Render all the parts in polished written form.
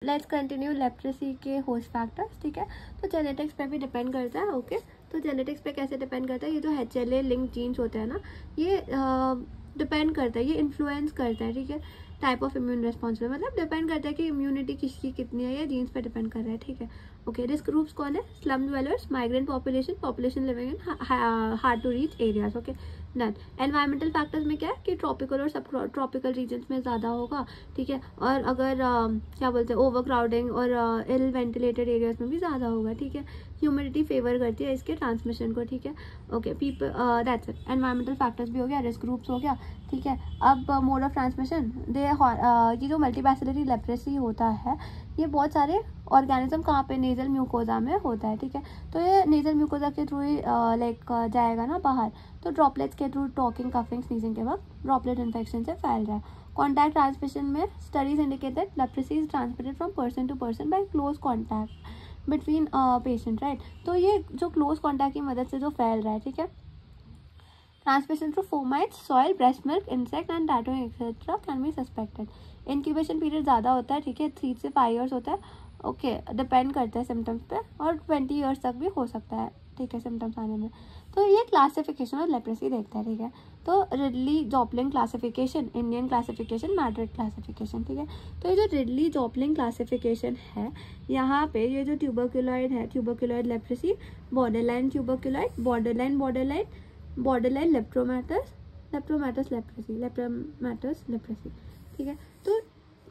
Let's continue leprosy के host factors. ठीक है, तो जेनेटिक्स पे भी डिपेंड करता है। ओके, तो जेनेटिक्स पे कैसे डिपेंड करता है, ये जो HLA लिंक जीन्स होते हैं ना, ये डिपेंड करता है, ये इन्फ्लुएंस करता है। ठीक है, टाइप ऑफ इम्यून रेस्पॉन्स पे, मतलब डिपेंड करता है कि इम्यूनिटी किसकी कितनी है, ये जीन्स पे डिपेंड कर रहा है। ठीक है, ओके। रिस्क ग्रुप्स कौन है? Slum dwellers, migrant population, population living in hard to reach areas. Okay, done. Environmental factors में क्या है कि ट्रॉपिकल और सब ट्रॉपिकल रीजन्स में ज़्यादा होगा। ठीक है, और अगर क्या बोलते हैं, ओवर क्राउडिंग और इल वेंटिलेटेड एरियाज में भी ज़्यादा होगा। ठीक है, ह्यूमिडिटी फेवर करती है इसके ट्रांसमिशन को। ठीक है, okay, people, that's it. Environmental factors भी हो गया, रिस्क ग्रुप्स हो गया। ठीक है, अब मोड ऑफ ट्रांसमिशन, ये जो मल्टीबैसिलरी लेप्रेसी होता है, ये बहुत सारे ऑर्गेनिज्म कहाँ पे, नेजल म्यूकोजा में होता है। ठीक है, तो ये नेजल म्यूकोजा के थ्रू ही जाएगा ना बाहर, तो ड्रॉपलेट्स के थ्रू टॉकिंग, कफिंग, स्नीजिंग के वक्त ड्रॉपलेट इन्फेक्शन से फैल रहा है। कॉन्टैक्ट ट्रांसमिशन में studies indicate that leprosy is transmitted from person to person by close contact between patient, right. तो ये जो क्लोज कॉन्टैक्ट की मदद से जो फैल रहा है, ठीक है, transmission through fomites, soil, breast milk, insect and tattooing etcetera can be suspected. Incubation period ज़्यादा होता है। ठीक है, 3 से 5 ईयर्स होता है। ओके, डिपेंड करता है सिम्टम्स पे, और 20 ईयर्स तक भी हो सकता है। ठीक है, सिम्टम्स आने में। तो ये क्लासिफिकेशन ऑफ लेप्रेसी देखता है। ठीक है, तो Ridley Jopling classification, Indian classification, Madrid classification. ठीक है, तो ये जो रिडली जॉपलिन क्लासिफिकेशन है, यहाँ पे ये जो ट्यूबरक्युलॉइड है, tuberculoid leprosy, borderline tuberculoid, borderline lepromatous leprosy. ठीक है, तो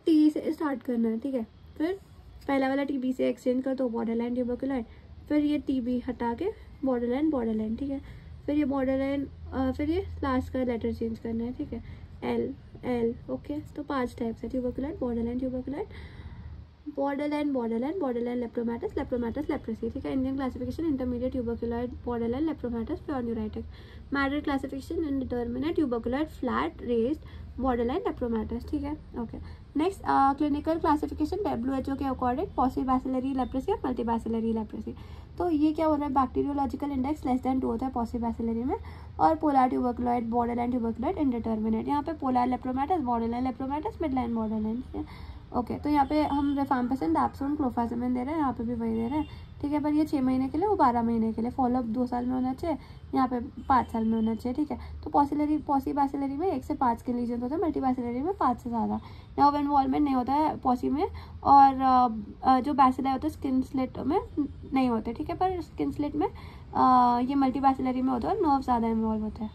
टी से स्टार्ट करना है। ठीक है, फिर पहला वाला टीबी से एक्सचेंज कर दो, बॉर्डरलाइन ट्यूबरक्युलॉइड, फिर ये टीबी हटा के बॉर्डरलाइन। ठीक है, फिर ये बॉर्डरलाइन, फिर ये लास्ट का लेटर चेंज करना है। ठीक है, एल। ओके, तो 5 टाइप्स है, ट्यूबरक्युलॉइड, बॉर्डरलाइन लेप्रोमेटस लेप्रेसी। ठीक है, Indian classification, intermediate tuberculoid, borderline lepromatous, pure neuritic. Madrid classification, indeterminate tuberculoid, flat raised, borderline lepromatous. ठीक है, okay. Next, clinical classification WHO के अकॉर्डिंग, पॉसिबैसिलरी लेप्रेसी और मल्टीबैसिलरी लेप्रेसी। तो ये क्या हो रहा है, बैक्टीरियोलॉजिकल इंडेक्स >2 होता है पॉसिबैसिलरी में, और पोलर ट्यूबरक्युलॉइड, बॉर्डरलाइन ट्यूबरक्युलॉइड, इंडिटरमिनेट। यहाँ पे पोलर लेप्रोमेटस, बॉर्डरलाइन लेप्रोमेटस, मिडलाइन बॉर्डरलाइन। ठीक है, ओके, तो यहाँ पे हम रिफाम्पिसिन, डैप्सोन, क्लोफाजिमिन दे रहे हैं, यहाँ पे भी वही दे रहे हैं। ठीक है, पर ये 6 महीने के लिए, वो 12 महीने के लिए, फॉलोअप 2 साल में होना चाहिए, यहाँ पे 5 साल में होना चाहिए। ठीक है, तो पॉसिबैसिलरी में 1 से 5 के लीजन होते हैं, मल्टीबैसिलरी में 5 से ज़्यादा। नर्व इन्वॉल्वमेंट नहीं होता है पॉसी में, और जो बैसिलर होते हैं स्किन स्लिट में नहीं होते। ठीक है, पर स्किन स्लिट में ये मल्टीबैसिलरी में होता है, और नर्व ज़्यादा इन्वॉल्व होते हैं।